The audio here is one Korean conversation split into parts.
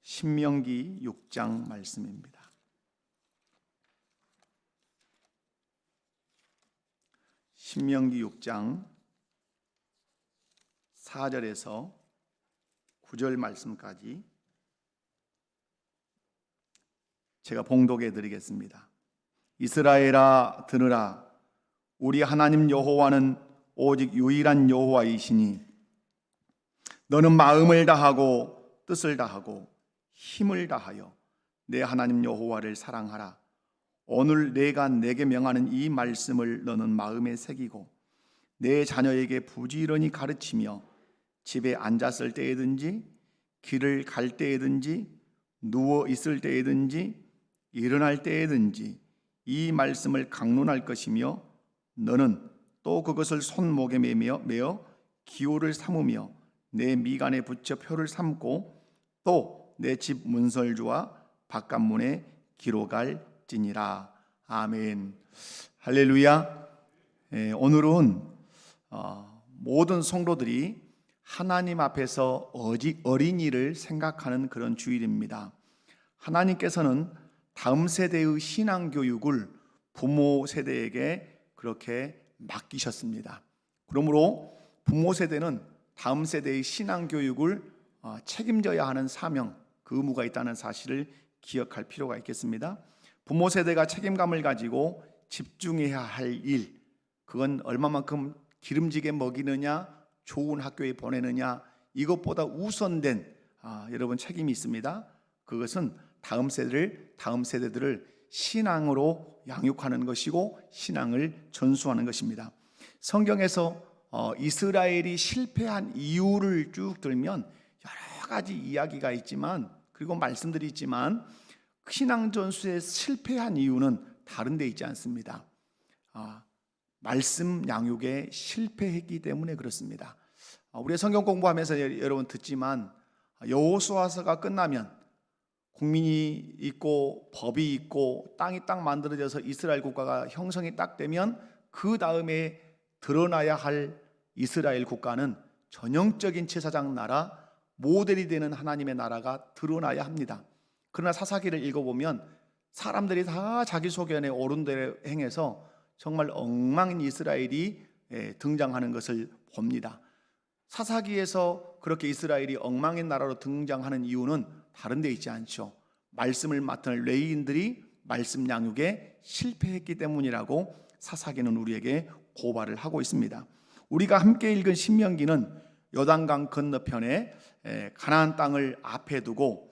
신명기 6장 말씀입니다. 신명기 6장 4절에서 9절 말씀까지 제가 봉독해 드리겠습니다. 이스라엘아 들으라. 우리 하나님 여호와는 오직 유일한 여호와이시니 너는 마음을 다하고 뜻을 다하고 힘을 다하여 내 하나님 여호와를 사랑하라. 오늘 내가 내게 명하는 이 말씀을 너는 마음에 새기고 내 자녀에게 부지런히 가르치며 집에 앉았을 때에든지 길을 갈 때에든지 누워 있을 때에든지 일어날 때에든지 이 말씀을 강론할 것이며 너는 또 그것을 손목에 매어 기호를 삼으며 내 미간에 붙여 표를 삼고 또 내 집 문설주와 바깥문에 기록할지니라. 아멘. 할렐루야. 오늘은 모든 성도들이 하나님 앞에서 어린이를 생각하는 그런 주일입니다. 하나님께서는 다음 세대의 신앙교육을 부모 세대에게 그렇게 맡기셨습니다. 그러므로 부모 세대는 다음 세대의 신앙교육을 책임져야 하는 사명, 그 의무가 있다는 사실을 기억할 필요가 있겠습니다. 부모 세대가 책임감을 가지고 집중해야 할 일, 그건 얼마만큼 기름지게 먹이느냐, 좋은 학교에 보내느냐, 이것보다 우선된 여러분 책임이 있습니다. 그것은 다음 세대들을 신앙으로 양육하는 것이고 신앙을 전수하는 것입니다. 성경에서 이스라엘이 실패한 이유를 쭉 들면 여러 가지 이야기가 있지만, 그리고 말씀들이 있지만, 신앙 전수에 실패한 이유는 다른 데 있지 않습니다. 말씀 양육에 실패했기 때문에 그렇습니다. 우리 성경 공부하면서 여러분 듣지만 여호수아서가 끝나면 국민이 있고 법이 있고 땅이 딱 만들어져서 이스라엘 국가가 형성이 딱 되면 그 다음에 드러나야 할 이스라엘 국가는 전형적인 제사장 나라, 모델이 되는 하나님의 나라가 드러나야 합니다. 그러나 사사기를 읽어보면 사람들이 다 자기 소견에 옳은 대로 행해서 정말 엉망인 이스라엘이 등장하는 것을 봅니다. 사사기에서 그렇게 이스라엘이 엉망인 나라로 등장하는 이유는 다른 데 있지 않죠. 말씀을 맡은 레위인들이 말씀 양육에 실패했기 때문이라고 사사기는 우리에게 고발을 하고 있습니다. 우리가 함께 읽은 신명기는 요단강 건너편에 가나안 땅을 앞에 두고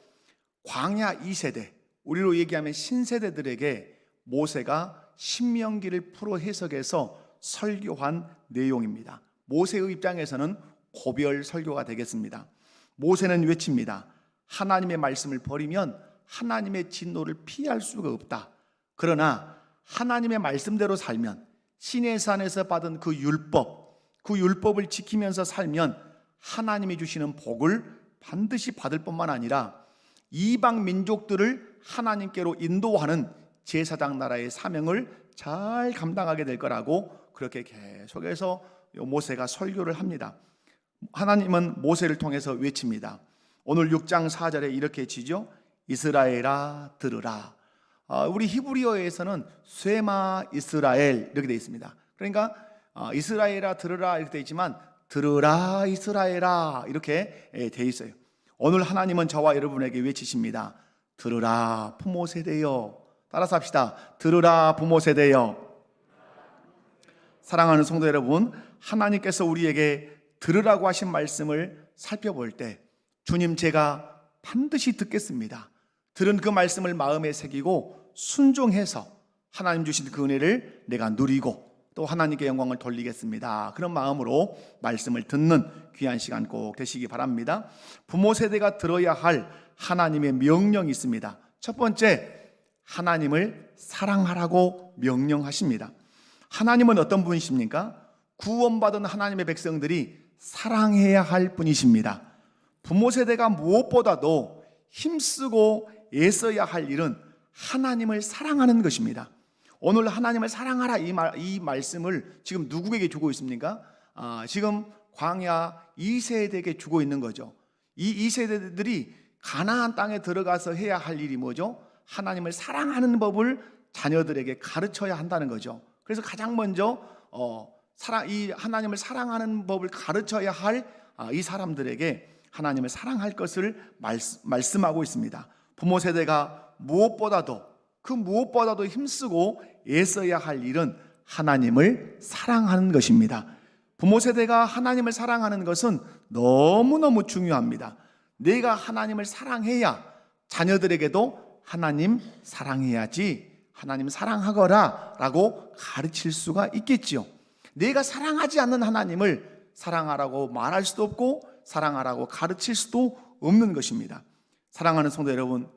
광야 2세대, 우리로 얘기하면 신세대들에게 모세가 신명기를 풀어 해석해서 설교한 내용입니다. 모세의 입장에서는 고별 설교가 되겠습니다. 모세는 외칩니다. 하나님의 말씀을 버리면 하나님의 진노를 피할 수가 없다. 그러나 하나님의 말씀대로 살면, 시내산에서 받은 그 율법을 지키면서 살면 하나님이 주시는 복을 반드시 받을 뿐만 아니라 이방 민족들을 하나님께로 인도하는 제사장 나라의 사명을 잘 감당하게 될 거라고 그렇게 계속해서 모세가 설교를 합니다. 하나님은 모세를 통해서 외칩니다. 오늘 6장 4절에 이렇게 지죠. 이스라엘아 들으라. 우리 히브리어에서는 쇠마 이스라엘 이렇게 되어 있습니다. 그러니까 이스라엘아 들으라 이렇게 되어 있지만 들으라 이스라엘아 이렇게 되어 있어요. 오늘 하나님은 저와 여러분에게 외치십니다. 들으라 부모 세대여. 따라서 합시다. 들으라 부모 세대여. 사랑하는 성도 여러분, 하나님께서 우리에게 들으라고 하신 말씀을 살펴볼 때 주님, 제가 반드시 듣겠습니다. 들은 그 말씀을 마음에 새기고 순종해서 하나님 주신 그 은혜를 내가 누리고 또 하나님께 영광을 돌리겠습니다. 그런 마음으로 말씀을 듣는 귀한 시간 꼭 되시기 바랍니다. 부모 세대가 들어야 할 하나님의 명령이 있습니다. 첫 번째, 하나님을 사랑하라고 명령하십니다. 하나님은 어떤 분이십니까? 구원받은 하나님의 백성들이 사랑해야 할 분이십니다. 부모 세대가 무엇보다도 힘쓰고 애써야 할 일은 하나님을 사랑하는 것입니다. 오늘 하나님을 사랑하라 이 말씀을 지금 누구에게 주고 있습니까? 지금 광야 2세대에게 주고 있는 거죠. 이 2세대들이 가나안 땅에 들어가서 해야 할 일이 뭐죠? 하나님을 사랑하는 법을 자녀들에게 가르쳐야 한다는 거죠. 그래서 가장 먼저 이 하나님을 사랑하는 법을 가르쳐야 할 이 사람들에게 하나님을 사랑할 것을 말씀하고 있습니다. 부모 세대가 무엇보다도 힘쓰고 애써야 할 일은 하나님을 사랑하는 것입니다. 부모 세대가 하나님을 사랑하는 것은 너무너무 중요합니다. 내가 하나님을 사랑해야 자녀들에게도 하나님 사랑해야지, 하나님 사랑하거라 라고 가르칠 수가 있겠지요. 내가 사랑하지 않는 하나님을 사랑하라고 말할 수도 없고 사랑하라고 가르칠 수도 없는 것입니다. 사랑하는 성도 여러분,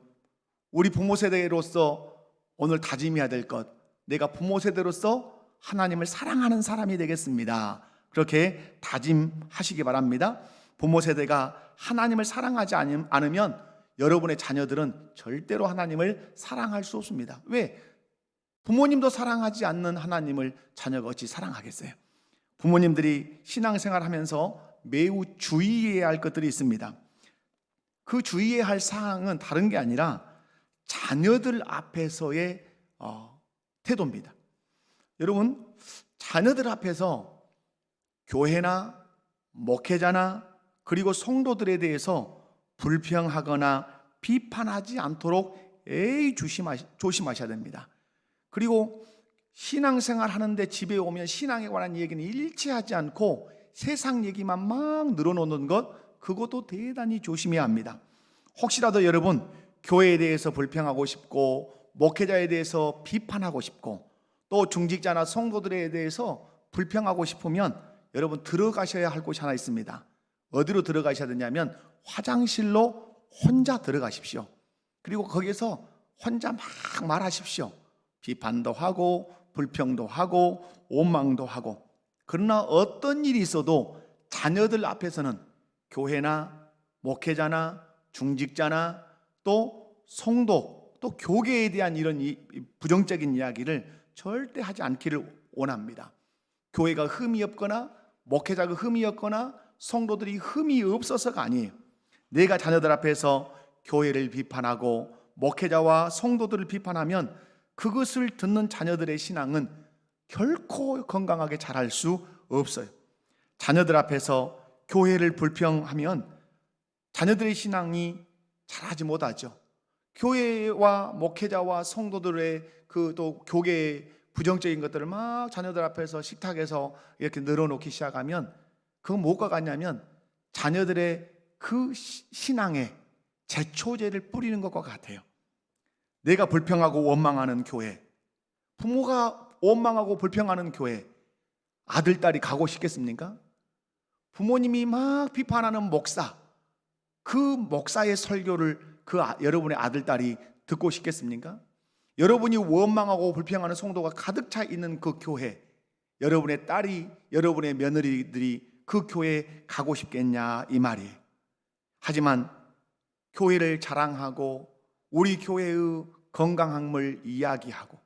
우리 부모 세대로서 오늘 다짐해야 될 것, 내가 부모 세대로서 하나님을 사랑하는 사람이 되겠습니다. 그렇게 다짐하시기 바랍니다. 부모 세대가 하나님을 사랑하지 않으면 여러분의 자녀들은 절대로 하나님을 사랑할 수 없습니다. 왜? 부모님도 사랑하지 않는 하나님을 자녀가 어찌 사랑하겠어요? 부모님들이 신앙생활하면서 매우 주의해야 할 것들이 있습니다. 그 주의해야 할 사항은 다른 게 아니라 자녀들 앞에서의 태도입니다. 여러분, 자녀들 앞에서 교회나 목회자나 그리고 성도들에 대해서 불평하거나 비판하지 않도록 조심하셔야 됩니다. 그리고 신앙생활 하는데 집에 오면 신앙에 관한 얘기는 일치하지 않고 세상 얘기만 막 늘어놓는 것, 그것도 대단히 조심해야 합니다. 혹시라도 여러분 교회에 대해서 불평하고 싶고 목회자에 대해서 비판하고 싶고 또 중직자나 성도들에 대해서 불평하고 싶으면 여러분 들어가셔야 할 곳이 하나 있습니다. 어디로 들어가셔야 되냐면 화장실로 혼자 들어가십시오. 그리고 거기서 혼자 막 말하십시오. 비판도 하고 불평도 하고 원망도 하고. 그러나 어떤 일이 있어도 자녀들 앞에서는 교회나 목회자나 중직자나 또 성도 또 교계에 대한 이런 부정적인 이야기를 절대 하지 않기를 원합니다. 교회가 흠이 없거나 목회자가 흠이 없거나 성도들이 흠이 없어서가 아니에요. 내가 자녀들 앞에서 교회를 비판하고 목회자와 성도들을 비판하면 그것을 듣는 자녀들의 신앙은 결코 건강하게 자랄 수 없어요. 자녀들 앞에서 교회를 불평하면 자녀들의 신앙이 자라지 못하죠. 교회와 목회자와 성도들의 또 교계의 부정적인 것들을 막 자녀들 앞에서 식탁에서 이렇게 늘어놓기 시작하면 그건 뭐가 같냐면 자녀들의 그 신앙에 제초제를 뿌리는 것과 같아요. 내가 불평하고 원망하는 교회, 부모가 원망하고 불평하는 교회, 아들, 딸이 가고 싶겠습니까? 부모님이 막 비판하는 목사, 그 목사의 설교를 여러분의 아들, 딸이 듣고 싶겠습니까? 여러분이 원망하고 불평하는 성도가 가득 차 있는 그 교회, 여러분의 딸이, 여러분의 며느리들이 그 교회에 가고 싶겠냐 이 말이에요. 하지만 교회를 자랑하고 우리 교회의 건강함을 이야기하고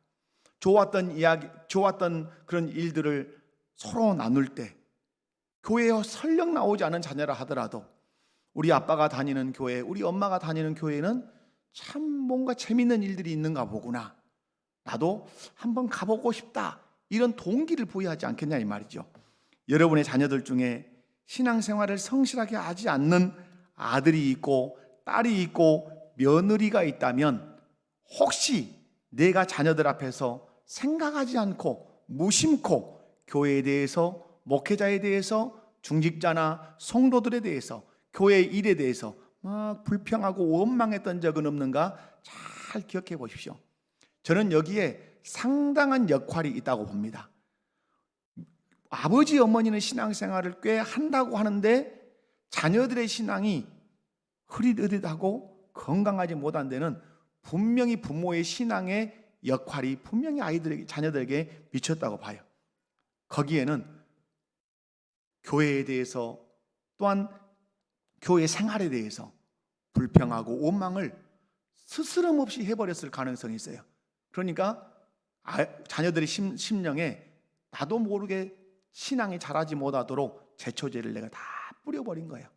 좋았던 그런 일들을 서로 나눌 때 교회에 설령 나오지 않은 자녀라 하더라도 우리 아빠가 다니는 교회, 우리 엄마가 다니는 교회는 참 뭔가 재밌는 일들이 있는가 보구나, 나도 한번 가보고 싶다, 이런 동기를 부여하지 않겠냐 이 말이죠. 여러분의 자녀들 중에 신앙생활을 성실하게 하지 않는 아들이 있고 딸이 있고 며느리가 있다면 혹시 내가 자녀들 앞에서 생각하지 않고 무심코 교회에 대해서 목회자에 대해서 중직자나 성도들에 대해서 교회의 일에 대해서 막 불평하고 원망했던 적은 없는가 잘 기억해 보십시오. 저는 여기에 상당한 역할이 있다고 봅니다. 아버지 어머니는 신앙생활을 꽤 한다고 하는데 자녀들의 신앙이 흐릿흐릿하고 건강하지 못한 데는 분명히 부모의 신앙의 역할이 분명히 자녀들에게 미쳤다고 봐요. 거기에는 교회에 대해서 또한 교회 생활에 대해서 불평하고 원망을 스스럼 없이 해버렸을 가능성이 있어요. 그러니까 자녀들의 심령에 나도 모르게 신앙이 자라지 못하도록 제초제를 내가 다 뿌려버린 거예요.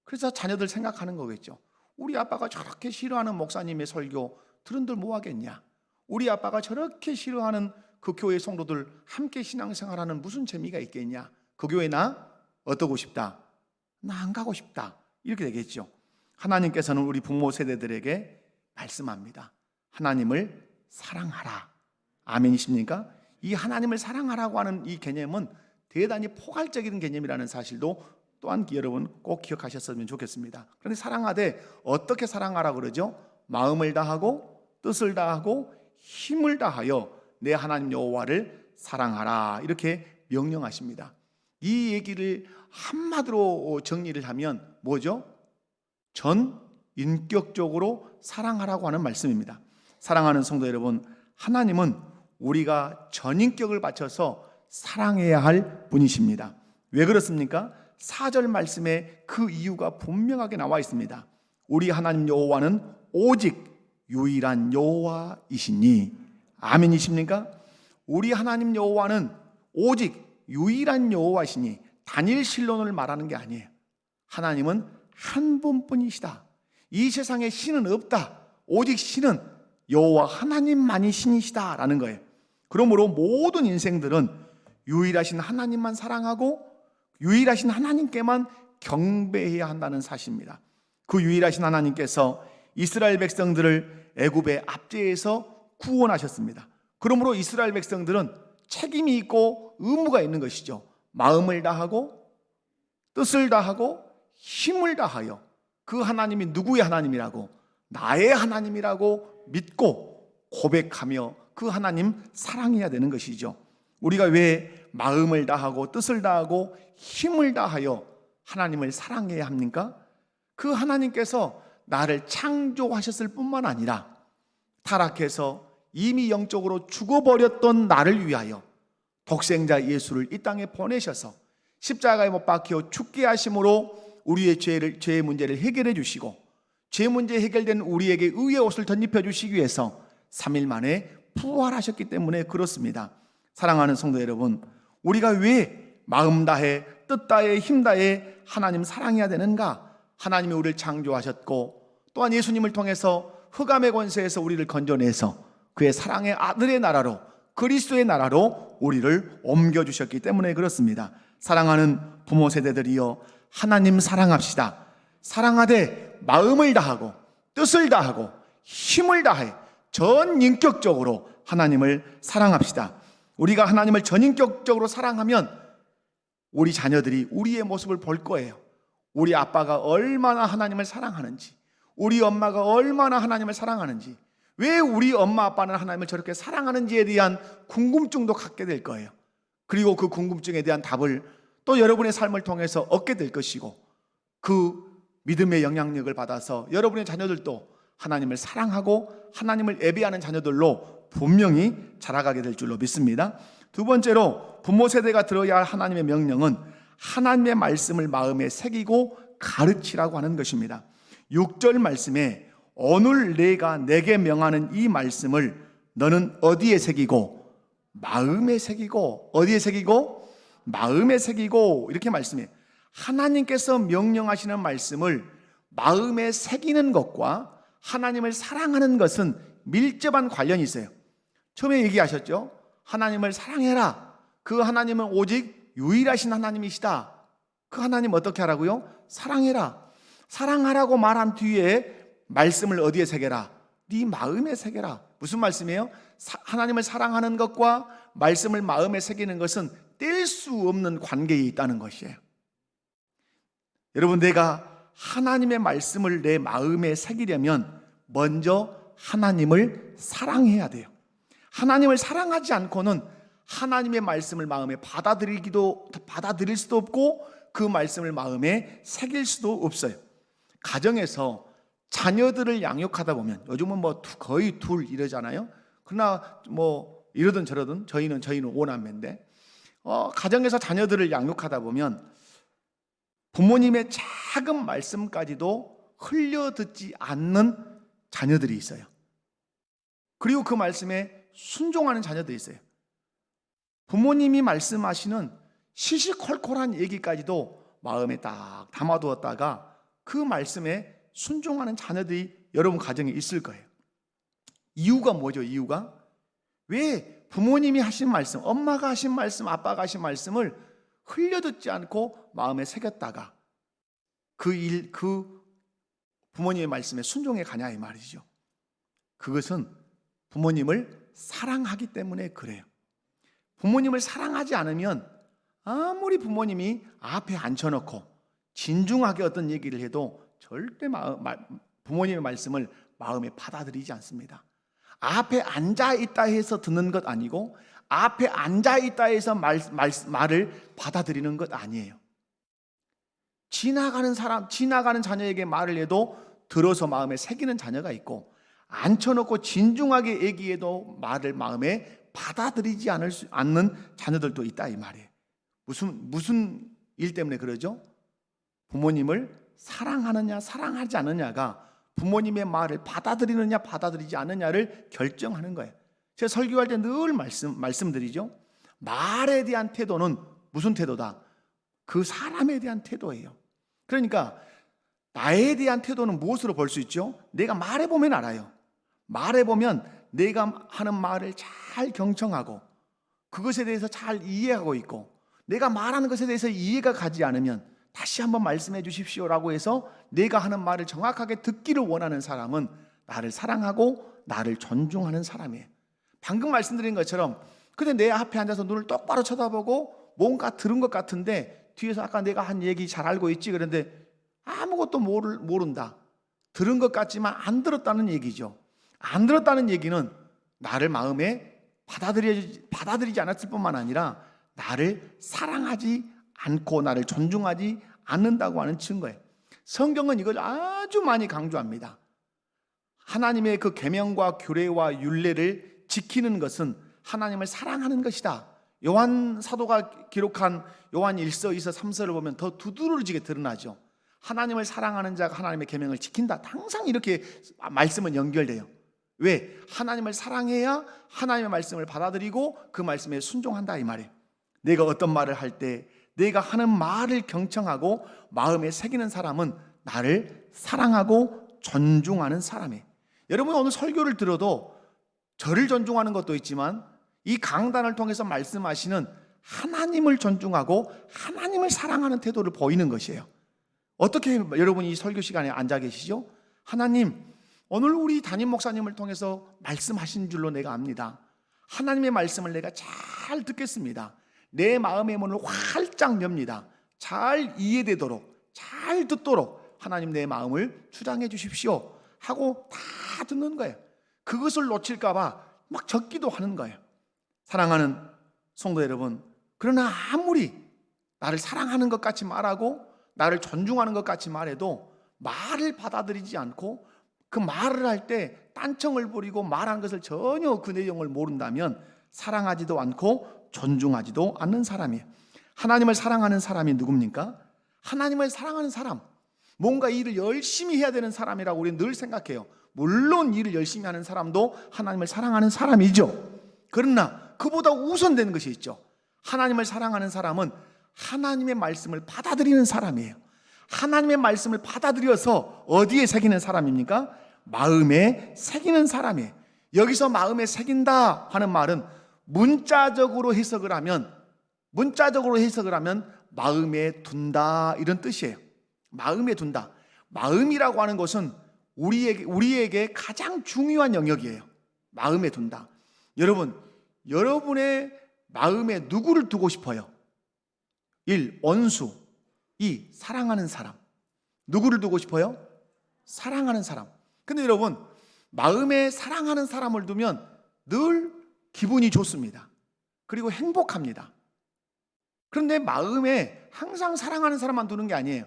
그래서 자녀들 생각하는 거겠죠. 우리 아빠가 저렇게 싫어하는 목사님의 설교 들은들 뭐 하겠냐? 우리 아빠가 저렇게 싫어하는 그 교회 성도들 함께 신앙생활하는 무슨 재미가 있겠냐? 그 교회 나 어떠고 싶다? 나 안 가고 싶다. 이렇게 되겠죠. 하나님께서는 우리 부모 세대들에게 말씀합니다. 하나님을 사랑하라. 아멘이십니까? 이 하나님을 사랑하라고 하는 이 개념은 대단히 포괄적인 개념이라는 사실도 또한 여러분 꼭 기억하셨으면 좋겠습니다. 그런데 사랑하되 어떻게 사랑하라고 그러죠? 마음을 다하고 뜻을 다하고 힘을 다하여 내 하나님 여호와를 사랑하라, 이렇게 명령하십니다. 이 얘기를 한마디로 정리를 하면 뭐죠? 전 인격적으로 사랑하라고 하는 말씀입니다. 사랑하는 성도 여러분, 하나님은 우리가 전인격을 바쳐서 사랑해야 할 분이십니다. 왜 그렇습니까? 4절 말씀에 그 이유가 분명하게 나와 있습니다. 우리 하나님 여호와는 오직 유일한 여호와이시니. 아멘이십니까? 우리 하나님 여호와는 오직 유일한 여호와이시니, 단일 신론을 말하는 게 아니에요. 하나님은 한 분뿐이시다. 이 세상에 신은 없다. 오직 신은 여호와 하나님만이 신이시다라는 거예요. 그러므로 모든 인생들은 유일하신 하나님만 사랑하고 유일하신 하나님께만 경배해야 한다는 사실입니다. 그 유일하신 하나님께서 이스라엘 백성들을 애굽의 압제에서 구원하셨습니다. 그러므로 이스라엘 백성들은 책임이 있고 의무가 있는 것이죠. 마음을 다하고 뜻을 다하고 힘을 다하여 그 하나님이 누구의 하나님이라고? 나의 하나님이라고 믿고 고백하며 그 하나님 사랑해야 되는 것이죠. 우리가 왜 마음을 다하고 뜻을 다하고 힘을 다하여 하나님을 사랑해야 합니까? 그 하나님께서 나를 창조하셨을 뿐만 아니라 타락해서 이미 영적으로 죽어버렸던 나를 위하여 독생자 예수를 이 땅에 보내셔서 십자가에 못 박혀 죽게 하심으로 우리의 죄의 문제를 해결해 주시고, 죄 문제 해결된 우리에게 의의 옷을 덧입혀 주시기 위해서 3일 만에 부활하셨기 때문에 그렇습니다. 사랑하는 성도 여러분, 우리가 왜 마음 다해 뜻 다해 힘 다해 하나님 사랑해야 되는가? 하나님이 우리를 창조하셨고 또한 예수님을 통해서 흑암의 권세에서 우리를 건져내서 그의 사랑의 아들의 나라로, 그리스도의 나라로 우리를 옮겨주셨기 때문에 그렇습니다. 사랑하는 부모 세대들이여, 하나님 사랑합시다. 사랑하되 마음을 다하고 뜻을 다하고 힘을 다해 전인격적으로 하나님을 사랑합시다. 우리가 하나님을 전인격적으로 사랑하면 우리 자녀들이 우리의 모습을 볼 거예요. 우리 아빠가 얼마나 하나님을 사랑하는지, 우리 엄마가 얼마나 하나님을 사랑하는지, 왜 우리 엄마 아빠는 하나님을 저렇게 사랑하는지에 대한 궁금증도 갖게 될 거예요. 그리고 그 궁금증에 대한 답을 또 여러분의 삶을 통해서 얻게 될 것이고, 그 믿음의 영향력을 받아서 여러분의 자녀들도 하나님을 사랑하고 하나님을 예배하는 자녀들로 분명히 자라가게 될 줄로 믿습니다. 두 번째로 부모 세대가 들어야 할 하나님의 명령은 하나님의 말씀을 마음에 새기고 가르치라고 하는 것입니다. 6절 말씀에 오늘 내가 내게 명하는 이 말씀을 너는 어디에 새기고 마음에 새기고, 어디에 새기고 마음에 새기고, 이렇게 말씀해요. 하나님께서 명령하시는 말씀을 마음에 새기는 것과 하나님을 사랑하는 것은 밀접한 관련이 있어요. 처음에 얘기하셨죠. 하나님을 사랑해라. 그 하나님은 오직 유일하신 하나님이시다. 그 하나님 어떻게 하라고요? 사랑해라. 사랑하라고 말한 뒤에 말씀을 어디에 새겨라? 네 마음에 새겨라. 무슨 말씀이에요? 하나님을 사랑하는 것과 말씀을 마음에 새기는 것은 뗄 수 없는 관계에 있다는 것이에요. 여러분, 내가 하나님의 말씀을 내 마음에 새기려면 먼저 하나님을 사랑해야 돼요. 하나님을 사랑하지 않고는 하나님의 말씀을 마음에 받아들일 수도 없고 그 말씀을 마음에 새길 수도 없어요. 가정에서 자녀들을 양육하다 보면, 요즘은 뭐 거의 둘 이러잖아요. 그러나 뭐 이러든 저러든 저희는 5남매인데 가정에서 자녀들을 양육하다 보면 부모님의 작은 말씀까지도 흘려듣지 않는 자녀들이 있어요. 그리고 그 말씀에 순종하는 자녀들이 있어요. 부모님이 말씀하시는 시시콜콜한 얘기까지도 마음에 딱 담아두었다가 그 말씀에 순종하는 자녀들이 여러분 가정에 있을 거예요. 이유가 뭐죠? 이유가 왜 부모님이 하신 말씀, 엄마가 하신 말씀, 아빠가 하신 말씀을 흘려듣지 않고 마음에 새겼다가 그 부모님의 말씀에 순종해 가냐 이 말이죠. 그것은 부모님을 사랑하기 때문에 그래요. 부모님을 사랑하지 않으면 아무리 부모님이 앞에 앉혀놓고 진중하게 어떤 얘기를 해도 절대 부모님의 말씀을 마음에 받아들이지 않습니다. 앞에 앉아있다 해서 듣는 것 아니고 앞에 앉아있다 해서 말을 받아들이는 것 아니에요. 지나가는 자녀에게 말을 해도 들어서 마음에 새기는 자녀가 있고, 앉혀놓고 진중하게 얘기해도 말을 마음에 받아들이지 않는 자녀들도 있다 이 말이에요. 무슨 일 때문에 그러죠? 부모님을 사랑하느냐 사랑하지 않느냐가 부모님의 말을 받아들이느냐 받아들이지 않느냐를 결정하는 거예요. 제가 설교할 때 늘 말씀드리죠. 말에 대한 태도는 무슨 태도다? 그 사람에 대한 태도예요. 그러니까 나에 대한 태도는 무엇으로 볼 수 있죠? 내가 말해보면 알아요. 말해보면 내가 하는 말을 잘 경청하고 그것에 대해서 잘 이해하고 있고, 내가 말하는 것에 대해서 이해가 가지 않으면 다시 한번 말씀해 주십시오라고 해서 내가 하는 말을 정확하게 듣기를 원하는 사람은 나를 사랑하고 나를 존중하는 사람이에요. 방금 말씀드린 것처럼 근데 내 앞에 앉아서 눈을 똑바로 쳐다보고 뭔가 들은 것 같은데 뒤에서 아까 내가 한 얘기 잘 알고 있지, 그런데 아무것도 모른다. 들은 것 같지만 안 들었다는 얘기죠. 안 들었다는 얘기는 나를 마음에 받아들이지 않았을 뿐만 아니라 나를 사랑하지 않고 나를 존중하지 않는다고 하는 증거예요. 성경은 이걸 아주 많이 강조합니다. 하나님의 그 계명과 규례와 율례를 지키는 것은 하나님을 사랑하는 것이다. 요한 사도가 기록한 요한 1서, 2서, 3서를 보면 더 두드러지게 드러나죠. 하나님을 사랑하는 자가 하나님의 계명을 지킨다. 항상 이렇게 말씀은 연결돼요. 왜? 하나님을 사랑해야 하나님의 말씀을 받아들이고 그 말씀에 순종한다 이 말이에요. 내가 어떤 말을 할 때 내가 하는 말을 경청하고 마음에 새기는 사람은 나를 사랑하고 존중하는 사람이에요. 여러분 오늘 설교를 들어도 저를 존중하는 것도 있지만 이 강단을 통해서 말씀하시는 하나님을 존중하고 하나님을 사랑하는 태도를 보이는 것이에요. 어떻게 여러분이 이 설교 시간에 앉아 계시죠? 하나님, 오늘 우리 담임 목사님을 통해서 말씀하신 줄로 내가 압니다. 하나님의 말씀을 내가 잘 듣겠습니다. 내 마음의 문을 활짝 엽니다. 잘 이해되도록, 잘 듣도록 하나님 내 마음을 주장해 주십시오 하고 다 듣는 거예요. 그것을 놓칠까 봐 막 적기도 하는 거예요. 사랑하는 성도 여러분, 그러나 아무리 나를 사랑하는 것 같이 말하고 나를 존중하는 것 같이 말해도 말을 받아들이지 않고 그 말을 할 때 딴청을 부리고 말한 것을 전혀 그 내용을 모른다면 사랑하지도 않고 존중하지도 않는 사람이에요. 하나님을 사랑하는 사람이 누굽니까? 하나님을 사랑하는 사람, 뭔가 일을 열심히 해야 되는 사람이라고 우리는 늘 생각해요. 물론 일을 열심히 하는 사람도 하나님을 사랑하는 사람이죠. 그러나 그보다 우선되는 것이 있죠. 하나님을 사랑하는 사람은 하나님의 말씀을 받아들이는 사람이에요. 하나님의 말씀을 받아들여서 어디에 새기는 사람입니까? 마음에 새기는 사람이에요. 여기서 마음에 새긴다 하는 말은 문자적으로 해석을 하면 마음에 둔다 이런 뜻이에요. 마음에 둔다. 마음이라고 하는 것은 우리에게 가장 중요한 영역이에요. 마음에 둔다. 여러분의 마음에 누구를 두고 싶어요? 1. 원수. 2. 사랑하는 사람. 누구를 두고 싶어요? 사랑하는 사람. 근데 여러분, 마음에 사랑하는 사람을 두면 늘 기분이 좋습니다. 그리고 행복합니다. 그런데 마음에 항상 사랑하는 사람만 두는 게 아니에요.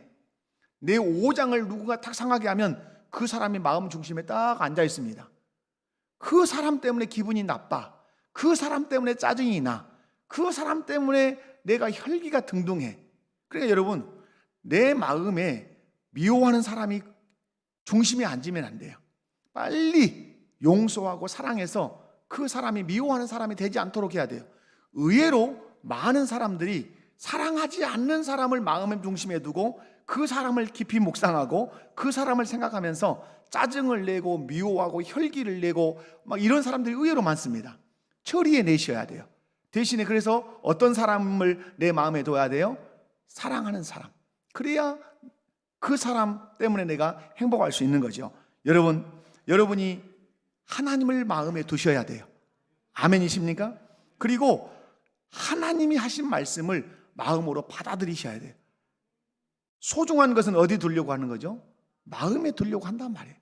내 오장을 누군가 탁 상하게 하면 그 사람이 마음 중심에 딱 앉아 있습니다. 그 사람 때문에 기분이 나빠. 그 사람 때문에 짜증이 나. 그 사람 때문에 내가 혈기가 등등해. 그러니까 여러분, 내 마음에 미워하는 사람이 중심에 앉으면 안 돼요. 빨리 용서하고 사랑해서 그 사람이 미워하는 사람이 되지 않도록 해야 돼요. 의외로 많은 사람들이 사랑하지 않는 사람을 마음의 중심에 두고 그 사람을 깊이 묵상하고 그 사람을 생각하면서 짜증을 내고 미워하고 혈기를 내고 막 이런 사람들이 의외로 많습니다. 처리해 내셔야 돼요. 대신에 그래서 어떤 사람을 내 마음에 둬야 돼요? 사랑하는 사람. 그래야 그 사람 때문에 내가 행복할 수 있는 거죠. 여러분이 하나님을 마음에 두셔야 돼요. 아멘이십니까? 그리고 하나님이 하신 말씀을 마음으로 받아들이셔야 돼요. 소중한 것은 어디 두려고 하는 거죠? 마음에 두려고 한단 말이에요.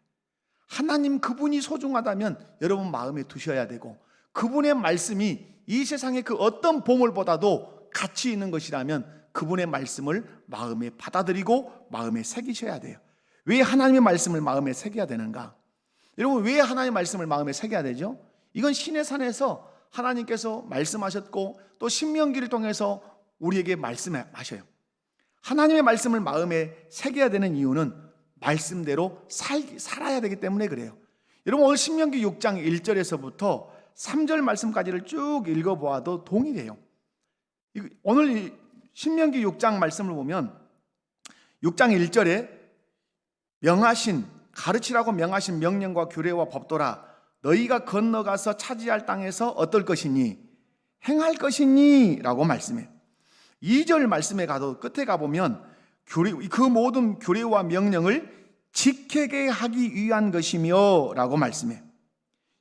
하나님 그분이 소중하다면 여러분 마음에 두셔야 되고, 그분의 말씀이 이 세상의 그 어떤 보물보다도 가치 있는 것이라면 그분의 말씀을 마음에 받아들이고 마음에 새기셔야 돼요. 왜 하나님의 말씀을 마음에 새겨야 되는가? 여러분, 왜 하나님의 말씀을 마음에 새겨야 되죠? 이건 신의 산에서 하나님께서 말씀하셨고 또 신명기를 통해서 우리에게 말씀하셔요. 하나님의 말씀을 마음에 새겨야 되는 이유는 말씀대로 살아야 되기 때문에 그래요. 여러분, 오늘 신명기 6장 1절에서부터 3절 말씀까지를 쭉 읽어보아도 동일해요. 오늘 신명기 6장 말씀을 보면 6장 1절에 가르치라고 명하신 명령과 규례와 법도라. 너희가 건너가서 차지할 땅에서 어떨 것이니 행할 것이니 라고 말씀해요. 2절 말씀에 가도 끝에 가보면 그 모든 규례와 명령을 지키게 하기 위한 것이며 라고 말씀해요.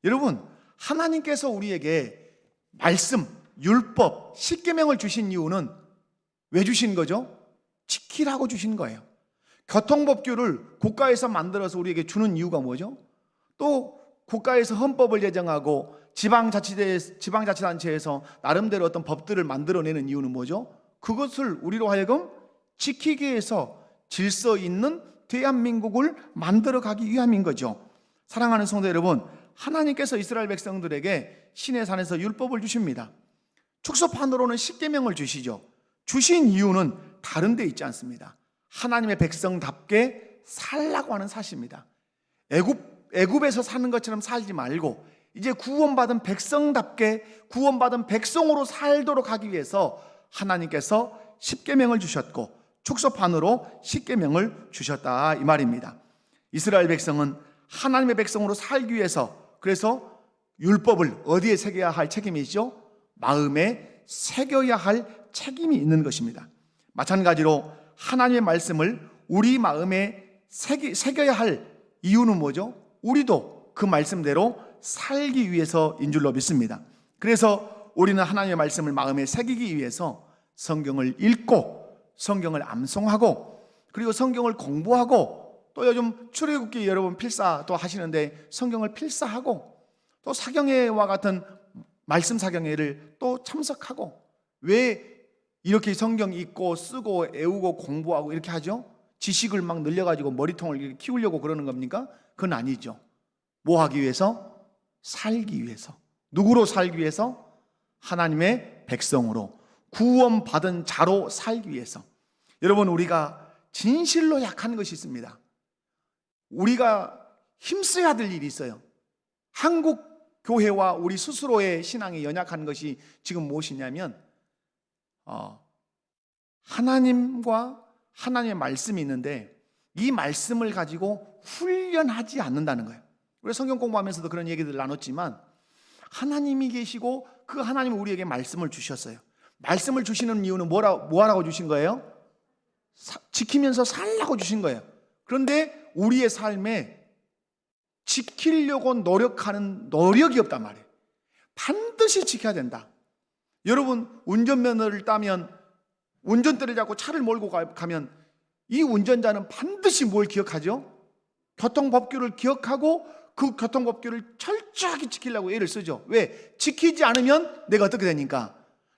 여러분, 하나님께서 우리에게 말씀, 율법, 십계명을 주신 이유는 왜 주신 거죠? 지키라고 주신 거예요. 교통법규를 국가에서 만들어서 우리에게 주는 이유가 뭐죠? 또 국가에서 헌법을 제정하고 지방자치단체에서 나름대로 어떤 법들을 만들어내는 이유는 뭐죠? 그것을 우리로 하여금 지키기 위해서 질서 있는 대한민국을 만들어 가기 위함인 거죠. 사랑하는 성도 여러분, 하나님께서 이스라엘 백성들에게 신의 산에서 율법을 주십니다. 축소판으로는 십계명을 주시죠. 주신 이유는 다른 데 있지 않습니다. 하나님의 백성답게 살라고 하는 사실입니다. 애굽에서 사는 것처럼 살지 말고 이제 구원받은 백성답게 구원받은 백성으로 살도록 하기 위해서 하나님께서 십계명을 주셨고 축소판으로 십계명을 주셨다, 이 말입니다. 이스라엘 백성은 하나님의 백성으로 살기 위해서 그래서 율법을 어디에 새겨야 할 책임이 있죠? 마음에 새겨야 할 책임이 있는 것입니다. 마찬가지로 하나님의 말씀을 우리 마음에 새겨야 할 이유는 뭐죠? 우리도 그 말씀대로 살기 위해서인 줄로 믿습니다. 그래서 우리는 하나님의 말씀을 마음에 새기기 위해서 성경을 읽고 성경을 암송하고 그리고 성경을 공부하고 또 요즘 출애굽기 여러분 필사도 하시는데 성경을 필사하고 또 사경회와 같은 말씀 사경회를 또 참석하고. 왜 이렇게 성경 읽고 쓰고 애우고 공부하고 이렇게 하죠? 지식을 막 늘려가지고 머리통을 키우려고 그러는 겁니까? 그건 아니죠. 뭐 하기 위해서? 살기 위해서. 누구로 살기 위해서? 하나님의 백성으로 구원받은 자로 살기 위해서. 여러분, 우리가 진실로 약한 것이 있습니다. 우리가 힘써야 될 일이 있어요. 한국 교회와 우리 스스로의 신앙이 연약한 것이 지금 무엇이냐면 하나님과 하나님의 말씀이 있는데 이 말씀을 가지고 훈련하지 않는다는 거예요. 우리 성경 공부하면서도 그런 얘기들 나눴지만 하나님이 계시고 그 하나님은 우리에게 말씀을 주셨어요. 말씀을 주시는 이유는 뭐하라고 주신 거예요? 지키면서 살라고 주신 거예요. 그런데 우리의 삶에 지키려고 노력하는 노력이 없단 말이에요. 반드시 지켜야 된다. 여러분, 운전면허를 따면 운전대를 잡고 차를 몰고 가면 이 운전자는 반드시 뭘 기억하죠? 교통법규를 기억하고 그 교통법규를 철저하게 지키려고 애를 쓰죠. 왜? 지키지 않으면 내가 어떻게 되니까?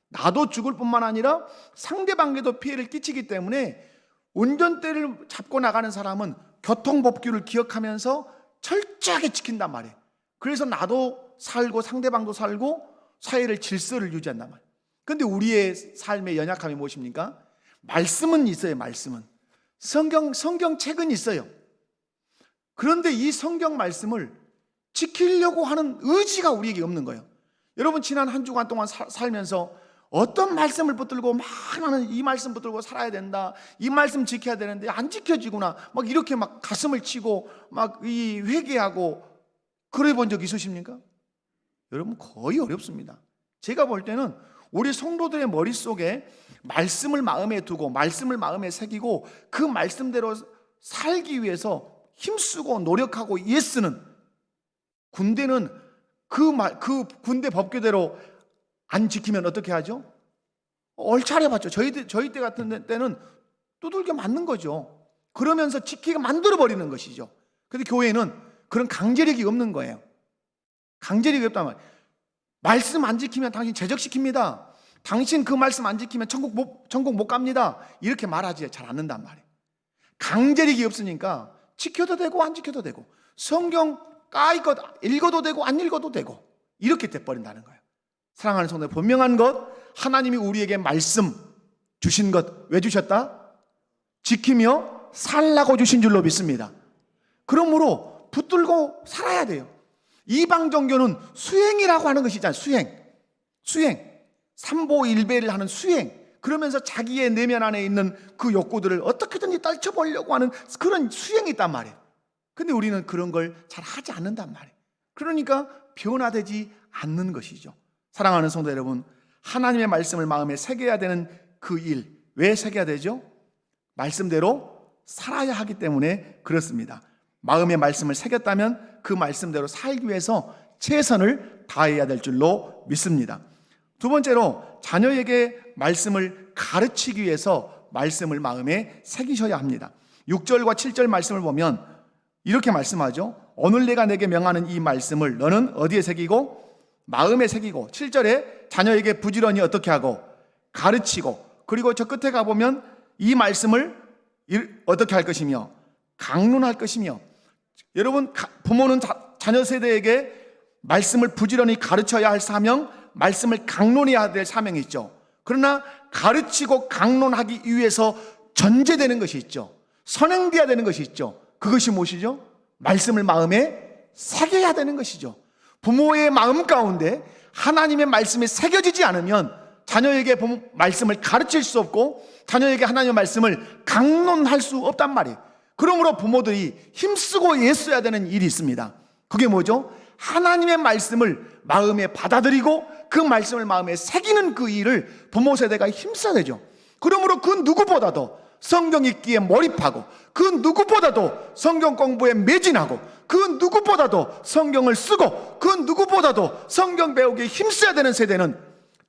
나도 죽을 뿐만 아니라 상대방에도 피해를 끼치기 때문에 운전대를 잡고 나가는 사람은 교통법규를 기억하면서 철저하게 지킨단 말이에요. 그래서 나도 살고 상대방도 살고 사회를 질서를 유지한단 말이에요. 그런데 우리의 삶의 연약함이 무엇입니까? 말씀은 있어요. 말씀은 성경책은 있어요. 그런데 이 성경 말씀을 지키려고 하는 의지가 우리에게 없는 거예요. 여러분, 지난 한 주간 동안 살면서 어떤 말씀을 붙들고 막 나는 이 말씀 붙들고 살아야 된다, 이 말씀 지켜야 되는데 안 지켜지구나, 막 이렇게 막 가슴을 치고 막 이 회개하고 그래 본 적 있으십니까? 여러분 거의 어렵습니다. 제가 볼 때는 우리 성도들의 머릿속에 말씀을 마음에 두고 말씀을 마음에 새기고 그 말씀대로 살기 위해서 힘쓰고 노력하고 애쓰는, 군대는 그 군대 법규대로 안 지키면 어떻게 하죠? 얼차려봤죠. 저희 때 같은 때는 두들겨 맞는 거죠. 그러면서 지키게 만들어버리는 것이죠. 근데 교회는 그런 강제력이 없는 거예요. 강제력이 없단 말이에요. 말씀 안 지키면 당신 제적시킵니다. 당신 그 말씀 안 지키면 천국 못 갑니다. 이렇게 말하지 잘 않는단 말이에요. 강제력이 없으니까 지켜도 되고 안 지켜도 되고, 성경 까이껏 읽어도 되고 안 읽어도 되고, 이렇게 돼버린다는 거예요. 사랑하는 성도, 분명한 것, 하나님이 우리에게 말씀 주신 것 왜 주셨다? 지키며 살라고 주신 줄로 믿습니다. 그러므로 붙들고 살아야 돼요. 이방 종교는 수행이라고 하는 것이잖아요. 수행. 삼보일배를 하는 수행. 그러면서 자기의 내면 안에 있는 그 욕구들을 어떻게든지 떨쳐보려고 하는 그런 수행이 있단 말이에요. 근데 우리는 그런 걸 잘 하지 않는단 말이에요. 그러니까 변화되지 않는 것이죠. 사랑하는 성도 여러분, 하나님의 말씀을 마음에 새겨야 되는 그 일, 왜 새겨야 되죠? 말씀대로 살아야 하기 때문에 그렇습니다. 마음의 말씀을 새겼다면 그 말씀대로 살기 위해서 최선을 다해야 될 줄로 믿습니다. 두 번째로, 자녀에게 말씀을 가르치기 위해서 말씀을 마음에 새기셔야 합니다. 6절과 7절 말씀을 보면 이렇게 말씀하죠. 오늘 내가 내게 명하는 이 말씀을 너는 어디에 새기고? 마음에 새기고. 7절에 자녀에게 부지런히 어떻게 하고? 가르치고. 그리고 저 끝에 가보면 이 말씀을 어떻게 할 것이며? 강론할 것이며. 여러분, 부모는 자녀 세대에게 말씀을 부지런히 가르쳐야 할 사명, 말씀을 강론해야 될 사명이 있죠. 그러나 가르치고 강론하기 위해서 전제되는 것이 있죠. 선행되어야 되는 것이 있죠. 그것이 무엇이죠? 말씀을 마음에 새겨야 되는 것이죠. 부모의 마음 가운데 하나님의 말씀이 새겨지지 않으면 자녀에게 말씀을 가르칠 수 없고 자녀에게 하나님의 말씀을 강론할 수 없단 말이에요. 그러므로 부모들이 힘쓰고 애써야 되는 일이 있습니다. 그게 뭐죠? 하나님의 말씀을 마음에 받아들이고 그 말씀을 마음에 새기는 그 일을 부모 세대가 힘써야 되죠. 그러므로 그 누구보다도 성경 읽기에 몰입하고, 그 누구보다도 성경 공부에 매진하고, 그 누구보다도 성경을 쓰고, 그 누구보다도 성경 배우기에 힘써야 되는 세대는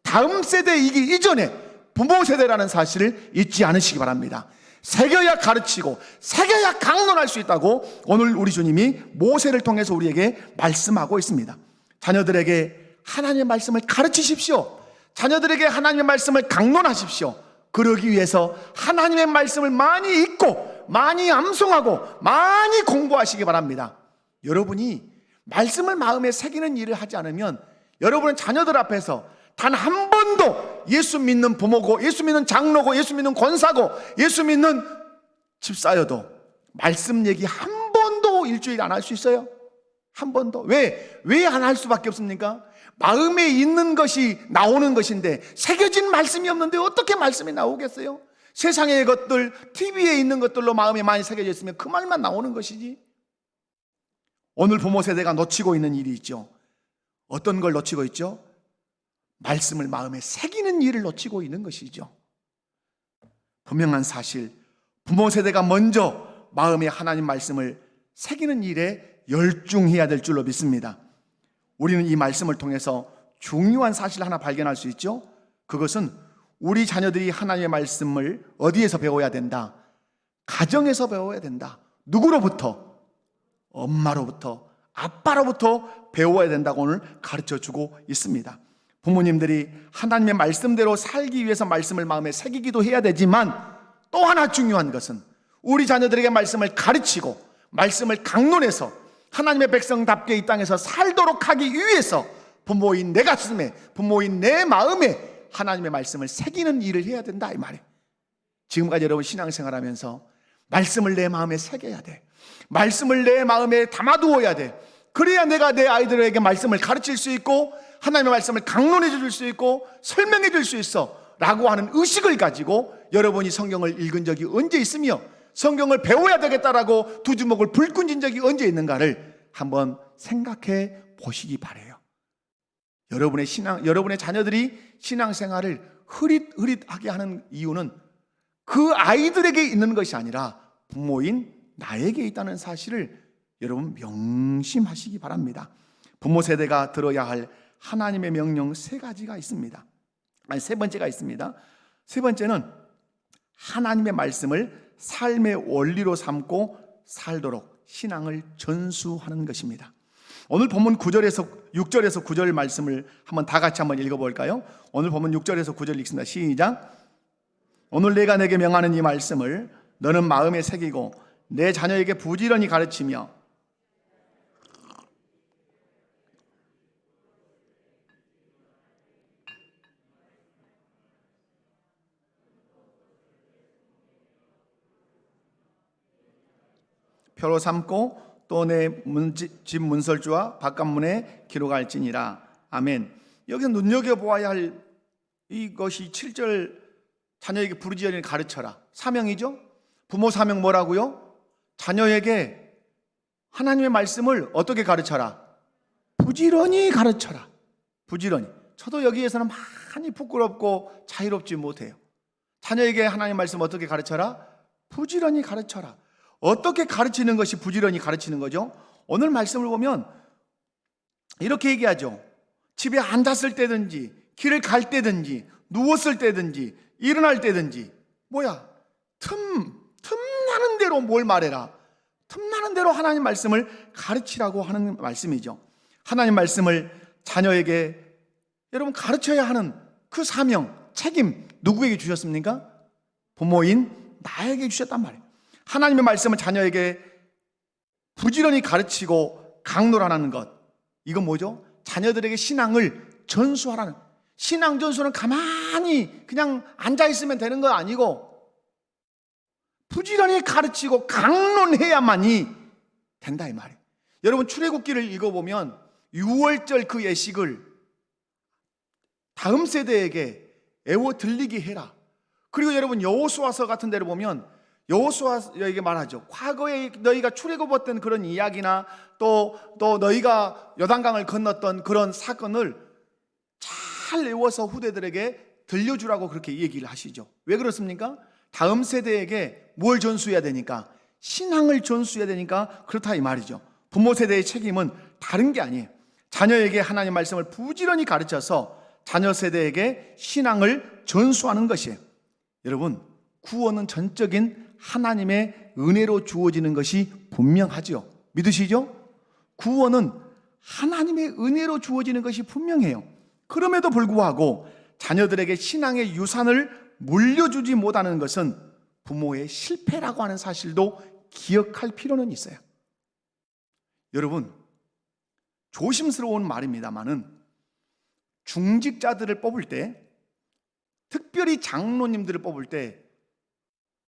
다음 세대이기 이전에 부모 세대라는 사실을 잊지 않으시기 바랍니다. 새겨야 가르치고 새겨야 강론할 수 있다고 오늘 우리 주님이 모세를 통해서 우리에게 말씀하고 있습니다. 자녀들에게 하나님의 말씀을 가르치십시오. 자녀들에게 하나님의 말씀을 강론하십시오. 그러기 위해서 하나님의 말씀을 많이 읽고 많이 암송하고 많이 공부하시기 바랍니다. 여러분이 말씀을 마음에 새기는 일을 하지 않으면 여러분은 자녀들 앞에서 단 한 번도 예수 믿는 부모고, 예수 믿는 장로고, 예수 믿는 권사고, 예수 믿는 집사여도 말씀 얘기 한 번도 일주일 안 할 수 있어요? 한 번도. 왜 안 할 수밖에 없습니까? 마음에 있는 것이 나오는 것인데 새겨진 말씀이 없는데 어떻게 말씀이 나오겠어요? 세상의 것들, TV에 있는 것들로 마음에 많이 새겨져 있으면 그 말만 나오는 것이지. 오늘 부모 세대가 놓치고 있는 일이 있죠. 어떤 걸 놓치고 있죠? 말씀을 마음에 새기는 일을 놓치고 있는 것이죠. 분명한 사실, 부모 세대가 먼저 마음에 하나님 말씀을 새기는 일에 열중해야 될 줄로 믿습니다. 우리는 이 말씀을 통해서 중요한 사실 하나 발견할 수 있죠. 그것은 우리 자녀들이 하나님의 말씀을 어디에서 배워야 된다? 가정에서 배워야 된다. 누구로부터? 엄마로부터, 아빠로부터 배워야 된다고 오늘 가르쳐주고 있습니다. 부모님들이 하나님의 말씀대로 살기 위해서 말씀을 마음에 새기기도 해야 되지만 또 하나 중요한 것은 우리 자녀들에게 말씀을 가르치고 말씀을 강론해서 하나님의 백성답게 이 땅에서 살도록 하기 위해서 부모인 내 가슴에, 부모인 내 마음에 하나님의 말씀을 새기는 일을 해야 된다, 이 말이에요. 지금까지 여러분 신앙생활하면서 말씀을 내 마음에 새겨야 돼. 말씀을 내 마음에 담아두어야 돼. 그래야 내가 내 아이들에게 말씀을 가르칠 수 있고 하나님의 말씀을 강론해 줄 수 있고 설명해 줄 수 있어 라고 하는 의식을 가지고 여러분이 성경을 읽은 적이 언제 있으며 성경을 배워야 되겠다라고 두 주먹을 불끈 쥔 적이 언제 있는가를 한번 생각해 보시기 바라요. 여러분의 자녀들이 신앙생활을 흐릿흐릿하게 하는 이유는 그 아이들에게 있는 것이 아니라 부모인 나에게 있다는 사실을 여러분 명심하시기 바랍니다. 부모 세대가 들어야 할 하나님의 명령 세 가지가 있습니다. 세 번째가 있습니다. 세 번째는 하나님의 말씀을 삶의 원리로 삼고 살도록 신앙을 전수하는 것입니다. 오늘 본문 6절에서 9절 말씀을 한번 다 같이 한번 읽어볼까요? 오늘 본문 6절에서 9절 읽습니다. 시작. 오늘 내가 내게 명하는 이 말씀을 너는 마음에 새기고 내 자녀에게 부지런히 가르치며 표로 삼고 또 내 집 문설주와 바깥문에 기록할지니라. 아멘. 여기서 눈여겨보아야 할 이것이 7절 자녀에게 부지런히 가르쳐라. 사명이죠. 부모 사명 뭐라고요? 자녀에게 하나님의 말씀을 어떻게 가르쳐라? 부지런히 가르쳐라. 부지런히. 저도 여기에서는 많이 부끄럽고 자유롭지 못해요. 자녀에게 하나님의 말씀 어떻게 가르쳐라? 부지런히 가르쳐라. 어떻게 가르치는 것이 부지런히 가르치는 거죠? 오늘 말씀을 보면 이렇게 얘기하죠. 집에 앉았을 때든지 길을 갈 때든지 누웠을 때든지 일어날 때든지 틈나는 대로 뭘 말해라. 틈나는 대로 하나님 말씀을 가르치라고 하는 말씀이죠. 하나님 말씀을 자녀에게 여러분 가르쳐야 하는 그 사명, 책임 누구에게 주셨습니까? 부모인 나에게 주셨단 말이에요. 하나님의 말씀을 자녀에게 부지런히 가르치고 강론하는 것, 이건 뭐죠? 자녀들에게 신앙을 전수하라는. 신앙 전수는 가만히 그냥 앉아있으면 되는 거 아니고 부지런히 가르치고 강론해야만이 된다 이 말이에요. 여러분 출애굽기를 읽어보면 6월절 그 예식을 다음 세대에게 애워 들리게 해라. 그리고 여러분 여호수아서 같은 데를 보면 여호수아에게 말하죠. 과거에 너희가 출애굽했던 그런 이야기나 또 너희가 요단강을 건넜던 그런 사건을 잘 외워서 후대들에게 들려주라고 그렇게 얘기를 하시죠. 왜 그렇습니까? 다음 세대에게 뭘 전수해야 되니까? 신앙을 전수해야 되니까 그렇다 이 말이죠. 부모 세대의 책임은 다른 게 아니에요. 자녀에게 하나님 말씀을 부지런히 가르쳐서 자녀 세대에게 신앙을 전수하는 것이에요. 여러분 구원은 전적인 하나님의 은혜로 주어지는 것이 분명하죠. 믿으시죠? 구원은 하나님의 은혜로 주어지는 것이 분명해요. 그럼에도 불구하고 자녀들에게 신앙의 유산을 물려주지 못하는 것은 부모의 실패라고 하는 사실도 기억할 필요는 있어요. 여러분 조심스러운 말입니다만은 중직자들을 뽑을 때, 특별히 장로님들을 뽑을 때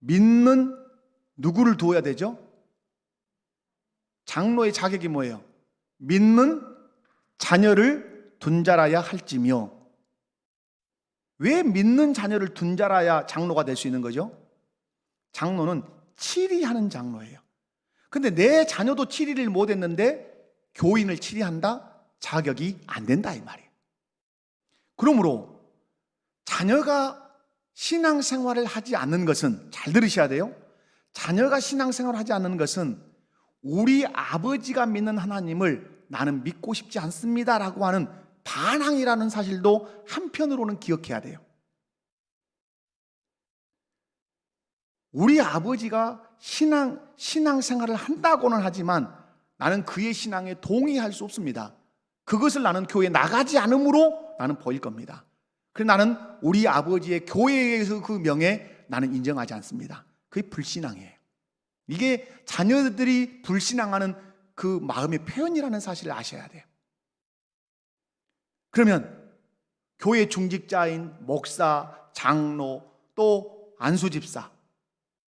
믿는 누구를 두어야 되죠? 장로의 자격이 뭐예요? 믿는 자녀를 둔 자라야 할지며. 왜 믿는 자녀를 둔 자라야 장로가 될 수 있는 거죠? 장로는 치리하는 장로예요. 근데 내 자녀도 치리를 못했는데 교인을 치리한다? 자격이 안 된다 이 말이에요. 그러므로 자녀가 신앙생활을 하지 않는 것은, 잘 들으셔야 돼요. 자녀가 신앙생활을 하지 않는 것은 우리 아버지가 믿는 하나님을 나는 믿고 싶지 않습니다라고 하는 반항이라는 사실도 한편으로는 기억해야 돼요. 우리 아버지가 신앙생활을 한다고는 하지만 나는 그의 신앙에 동의할 수 없습니다. 그것을 나는 교회에 나가지 않으므로 나는 보일 겁니다. 그래서 나는 우리 아버지의 교회에서 그 명예 나는 인정하지 않습니다. 그게 불신앙이에요. 이게 자녀들이 불신앙하는 그 마음의 표현이라는 사실을 아셔야 돼요. 그러면 교회 중직자인 목사, 장로, 또 안수집사,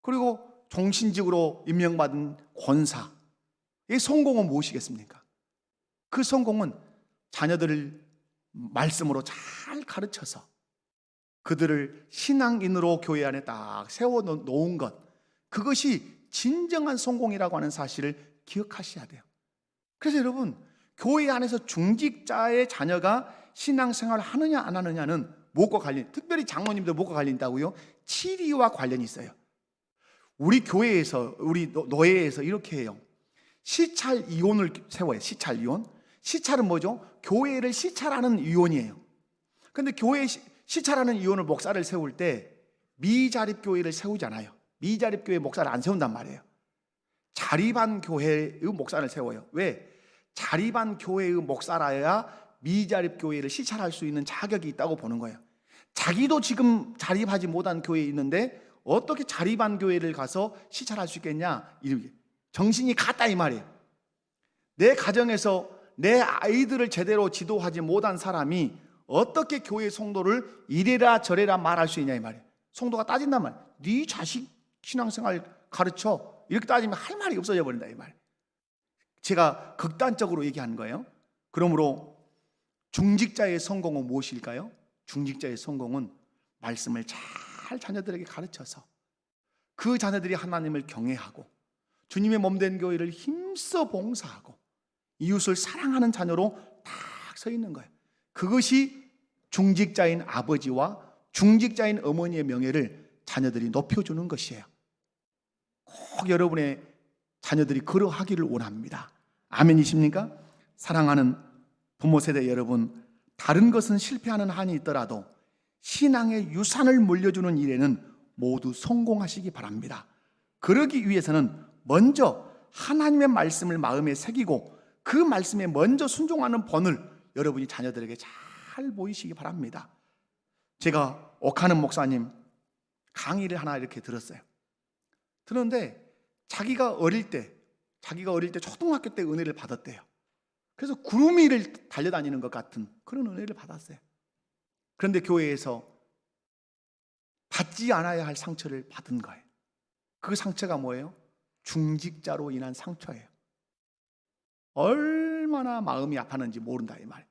그리고 종신직으로 임명받은 권사, 이 성공은 무엇이겠습니까? 그 성공은 자녀들을 말씀으로 잘 가르쳐서 그들을 신앙인으로 교회 안에 딱 세워 놓은 것, 그것이 진정한 성공이라고 하는 사실을 기억하셔야 돼요. 그래서 여러분, 교회 안에서 중직자의 자녀가 신앙생활을 하느냐 안 하느냐는 무엇과 관련, 특별히 장로님들 무엇과 관련이 있다고요? 치리와 관련이 있어요. 우리 교회에서, 우리 노예에서 이렇게 해요. 시찰 위원을 세워요. 시찰 위원. 시찰은 뭐죠? 교회를 시찰하는 위원이에요. 근데 교회 시찰하는 위원을, 목사를 세울 때 미자립교회를 세우잖아요. 미자립교회 목사를 안 세운단 말이에요. 자립한 교회의 목사를 세워요. 왜? 자립한 교회의 목사라야 미자립교회를 시찰할 수 있는 자격이 있다고 보는 거예요. 자기도 지금 자립하지 못한 교회에 있는데 어떻게 자립한 교회를 가서 시찰할 수 있겠냐? 정신이 같다 이 말이에요. 내 가정에서 내 아이들을 제대로 지도하지 못한 사람이 어떻게 교회 성도를 이래라 저래라 말할 수 있냐 이 말이에요. 성도가 따진단 말이에요. 네 자식 신앙생활 가르쳐, 이렇게 따지면 할 말이 없어져 버린다 이 말이에요. 제가 극단적으로 얘기하는 거예요. 그러므로 중직자의 성공은 무엇일까요? 중직자의 성공은 말씀을 잘 자녀들에게 가르쳐서 그 자녀들이 하나님을 경외하고 주님의 몸된 교회를 힘써 봉사하고 이웃을 사랑하는 자녀로 딱 서 있는 거예요. 그것이 중직자인 아버지와 중직자인 어머니의 명예를 자녀들이 높여주는 것이에요. 꼭 여러분의 자녀들이 그러하기를 원합니다. 아멘이십니까? 사랑하는 부모 세대 여러분, 다른 것은 실패하는 한이 있더라도 신앙의 유산을 물려주는 일에는 모두 성공하시기 바랍니다. 그러기 위해서는 먼저 하나님의 말씀을 마음에 새기고 그 말씀에 먼저 순종하는 본을 여러분이 자녀들에게 잘 보이시기 바랍니다. 제가 옥하는 목사님 강의를 하나 이렇게 들었어요. 들었는데 자기가 어릴 때 초등학교 때 은혜를 받았대요. 그래서 구름 위를 달려다니는 것 같은 그런 은혜를 받았어요. 그런데 교회에서 받지 않아야 할 상처를 받은 거예요. 그 상처가 뭐예요? 중직자로 인한 상처예요. 얼마나 마음이 아팠는지 모른다 이 말.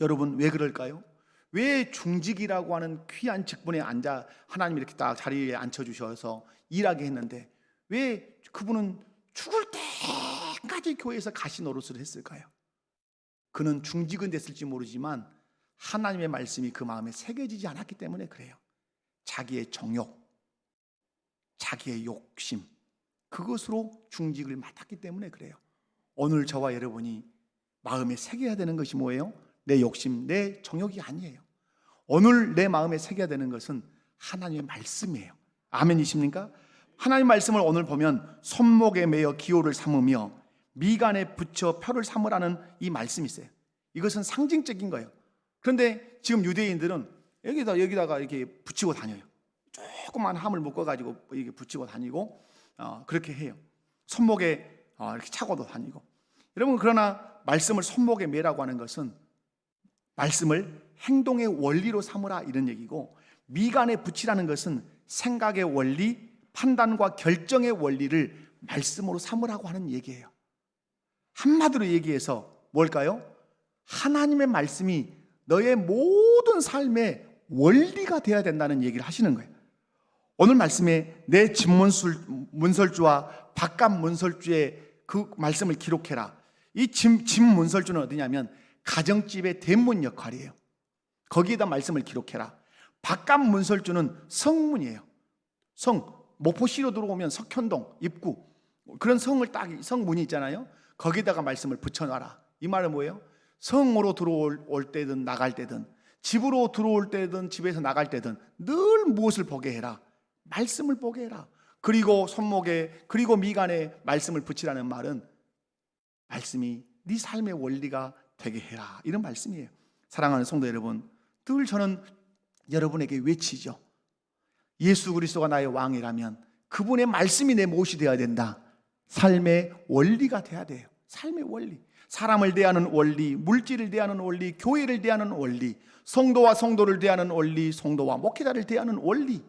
여러분, 왜 그럴까요? 왜 중직이라고 하는 귀한 직분에 앉아 하나님이 이렇게 딱 자리에 앉혀주셔서 일하게 했는데 왜 그분은 죽을 때까지 교회에서 가시 노릇을 했을까요? 그는 중직은 됐을지 모르지만 하나님의 말씀이 그 마음에 새겨지지 않았기 때문에 그래요. 자기의 정욕, 자기의 욕심, 그것으로 중직을 맡았기 때문에 그래요. 오늘 저와 여러분이 마음에 새겨야 되는 것이 뭐예요? 내 욕심, 내 정욕이 아니에요. 오늘 내 마음에 새겨야 되는 것은 하나님의 말씀이에요. 아멘이십니까? 하나님의 말씀을 오늘 보면 손목에 매어 기호를 삼으며 미간에 붙여 표를 삼으라는 이 말씀이 있어요. 이것은 상징적인 거예요. 그런데 지금 유대인들은 여기다가 이렇게 붙이고 다녀요. 조그만 함을 묶어가지고 이렇게 붙이고 다니고 그렇게 해요. 손목에 이렇게 차고도 다니고. 여러분, 그러나 말씀을 손목에 매라고 하는 것은 말씀을 행동의 원리로 삼으라 이런 얘기고, 미간에 붙이라는 것은 생각의 원리, 판단과 결정의 원리를 말씀으로 삼으라고 하는 얘기예요. 한마디로 얘기해서 뭘까요? 하나님의 말씀이 너의 모든 삶의 원리가 되어야 된다는 얘기를 하시는 거예요. 오늘 말씀에 내 집문설주와 바깥문설주의 그 말씀을 기록해라. 이 집문설주는 어디냐면 가정집의 대문 역할이에요. 거기에다 말씀을 기록해라. 바깥문설주는 성문이에요. 모포시로 들어오면 석현동 입구, 그런 성문이 있잖아요. 거기다가 말씀을 붙여놔라. 이 말은 뭐예요? 성으로 들어올 때든 나갈 때든, 집으로 들어올 때든 집에서 나갈 때든 늘 무엇을 보게 해라? 말씀을 보게 해라. 그리고 손목에, 그리고 미간에 말씀을 붙이라는 말은 말씀이 네 삶의 원리가 되게 해라, 이런 말씀이에요. 사랑하는 성도 여러분, 늘 저는 여러분에게 외치죠. 예수 그리스도가 나의 왕이라면 그분의 말씀이 내 무엇이 되어야 된다? 삶의 원리가 돼야 돼요. 삶의 원리, 사람을 대하는 원리, 물질을 대하는 원리, 교회를 대하는 원리, 성도와 성도를 대하는 원리, 성도와 목회자를 대하는 원리,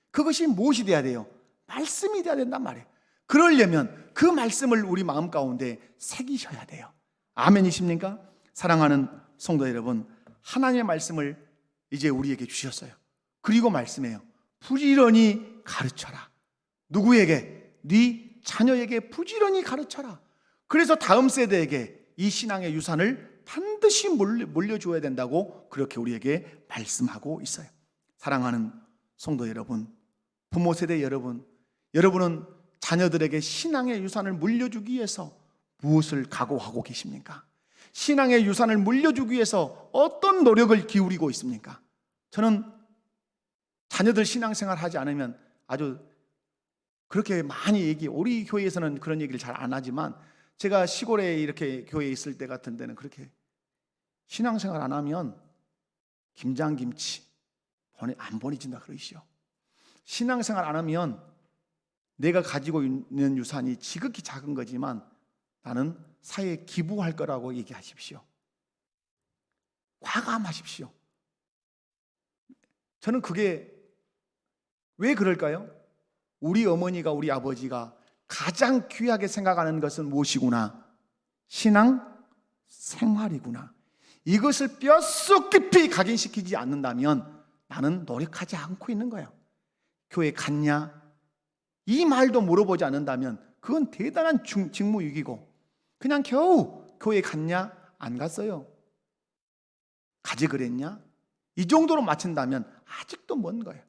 그것이 무엇이 돼야 돼요? 말씀이 돼야 된단 말이에요. 그러려면 그 말씀을 우리 마음 가운데 새기셔야 돼요. 아멘이십니까? 사랑하는 성도 여러분, 하나님의 말씀을 이제 우리에게 주셨어요. 그리고 말씀해요. 부지런히 가르쳐라. 누구에게? 네 자녀에게 부지런히 가르쳐라. 그래서 다음 세대에게 이 신앙의 유산을 반드시 물려줘야 된다고 그렇게 우리에게 말씀하고 있어요. 사랑하는 성도 여러분, 부모 세대 여러분, 여러분은 자녀들에게 신앙의 유산을 물려주기 위해서 무엇을 각오하고 계십니까? 신앙의 유산을 물려주기 위해서 어떤 노력을 기울이고 있습니까? 저는 자녀들 신앙생활 하지 않으면 아주 그렇게 많이 우리 교회에서는 그런 얘기를 잘 안 하지만 제가 시골에 이렇게 교회에 있을 때 같은 데는 그렇게 신앙생활 안 하면 김장김치 안 보내준다 그러시죠. 신앙생활 안 하면 내가 가지고 있는 유산이 지극히 작은 거지만 나는 사회에 기부할 거라고 얘기하십시오. 과감하십시오. 저는 그게 왜 그럴까요? 우리 어머니가 우리 아버지가 가장 귀하게 생각하는 것은 무엇이구나? 신앙 생활이구나. 이것을 뼛속 깊이 각인시키지 않는다면 나는 노력하지 않고 있는 거예요. 교회 갔냐? 이 말도 물어보지 않는다면 그건 대단한 직무유기고 그냥 겨우 교회 갔냐? 안 갔어요. 가지 그랬냐? 이 정도로 맞춘다면 아직도 먼 거예요.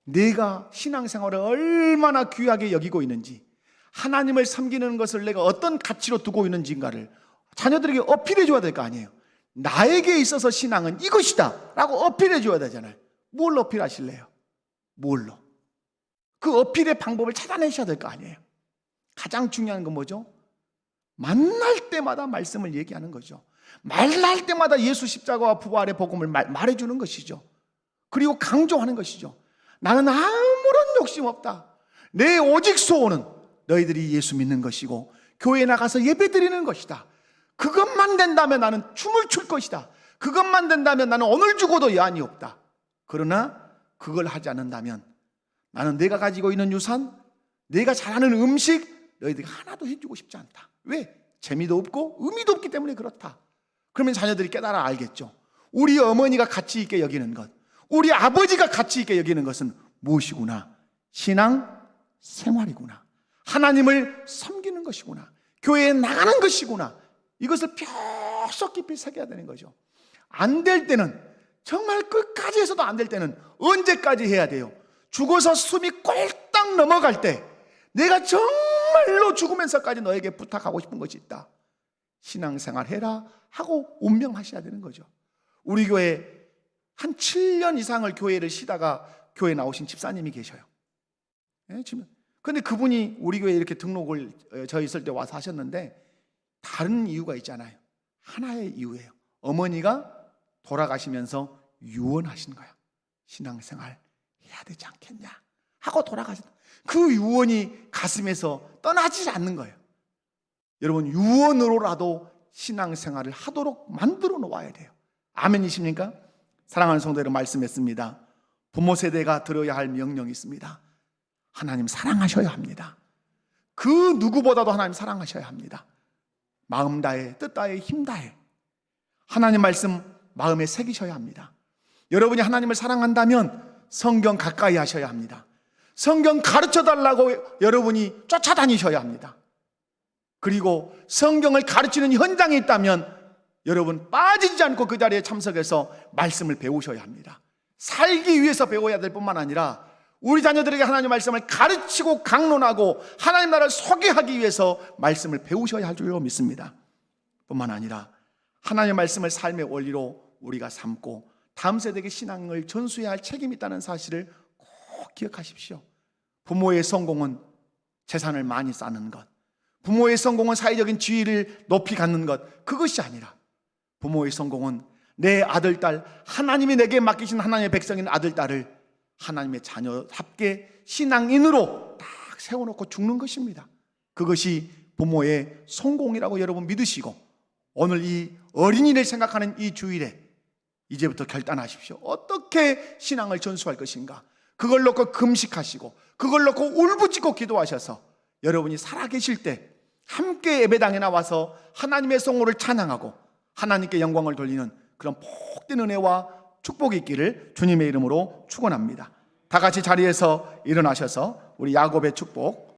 내가 신앙생활을 얼마나 귀하게 여기고 있는지, 하나님을 섬기는 것을 내가 어떤 가치로 두고 있는지인가를 자녀들에게 어필해 줘야 될 거 아니에요. 나에게 있어서 신앙은 이것이다 라고 어필해 줘야 되잖아요. 뭘 어필하실래요? 뭘로? 그 어필의 방법을 찾아내셔야 될 거 아니에요. 가장 중요한 건 뭐죠? 만날 때마다 말씀을 얘기하는 거죠. 만날 때마다 예수 십자가와 부활의 복음을 말해주는 것이죠. 그리고 강조하는 것이죠. 나는 아무런 욕심 없다. 내 오직 소원은 너희들이 예수 믿는 것이고 교회에 나가서 예배 드리는 것이다. 그것만 된다면 나는 춤을 출 것이다. 그것만 된다면 나는 오늘 죽어도 여한이 없다. 그러나 그걸 하지 않는다면 나는 내가 가지고 있는 유산, 내가 잘하는 음식 너희들이 하나도 해주고 싶지 않다. 왜? 재미도 없고 의미도 없기 때문에 그렇다. 그러면 자녀들이 깨달아 알겠죠. 우리 어머니가 가치 있게 여기는 것, 우리 아버지가 가치 있게 여기는 것은 무엇이구나? 신앙 생활이구나. 하나님을 섬기는 것이구나. 교회에 나가는 것이구나. 이것을 뼛속 깊이 새겨야 되는 거죠. 안 될 때는, 정말 끝까지 해서도 안 될 때는 언제까지 해야 돼요? 죽어서 숨이 꼴딱 넘어갈 때 내가 정말로 죽으면서까지 너에게 부탁하고 싶은 것이 있다. 신앙생활 해라 하고 운명하셔야 되는 거죠. 우리 교회 한 7년 이상을 교회를 쉬다가 교회 나오신 집사님이 계셔요. 그런데 그분이 우리 교회에 이렇게 등록을 저 있을 때 와서 하셨는데 다른 이유가 있잖아요. 하나의 이유예요. 어머니가 돌아가시면서 유언하신 거예요. 신앙생활 해야 되지 않겠냐 하고 돌아가셨다. 그 유언이 가슴에서 떠나지 않는 거예요. 여러분, 유언으로라도 신앙생활을 하도록 만들어 놓아야 돼요. 아멘이십니까? 사랑하는 성도 여러분, 말씀했습니다. 부모 세대가 들어야 할 명령이 있습니다. 하나님 사랑하셔야 합니다. 그 누구보다도 하나님 사랑하셔야 합니다. 마음 다해, 뜻 다해, 힘 다해 하나님 말씀 마음에 새기셔야 합니다. 여러분이 하나님을 사랑한다면 성경 가까이 하셔야 합니다. 성경 가르쳐달라고 여러분이 쫓아다니셔야 합니다. 그리고 성경을 가르치는 현장에 있다면 여러분 빠지지 않고 그 자리에 참석해서 말씀을 배우셔야 합니다. 살기 위해서 배워야 될 뿐만 아니라 우리 자녀들에게 하나님 말씀을 가르치고 강론하고 하나님 나라를 소개하기 위해서 말씀을 배우셔야 할 줄로 믿습니다. 뿐만 아니라 하나님의 말씀을 삶의 원리로 우리가 삼고 다음 세대에게 신앙을 전수해야 할 책임이 있다는 사실을 꼭 기억하십시오. 부모의 성공은 재산을 많이 쌓는 것, 부모의 성공은 사회적인 지위를 높이 갖는 것, 그것이 아니라 부모의 성공은 내 아들, 딸, 하나님이 내게 맡기신 하나님의 백성인 아들, 딸을 하나님의 자녀답게 신앙인으로 딱 세워놓고 죽는 것입니다. 그것이 부모의 성공이라고 여러분 믿으시고 오늘 이 어린이를 생각하는 이 주일에 이제부터 결단하십시오. 어떻게 신앙을 전수할 것인가? 그걸 놓고 금식하시고 그걸 놓고 울부짖고 기도하셔서 여러분이 살아계실 때 함께 예배당에 나와서 하나님의 성호를 찬양하고 하나님께 영광을 돌리는 그런 복된 은혜와 축복이 있기를 주님의 이름으로 축원합니다. 다 같이 자리에서 일어나셔서 우리 야곱의 축복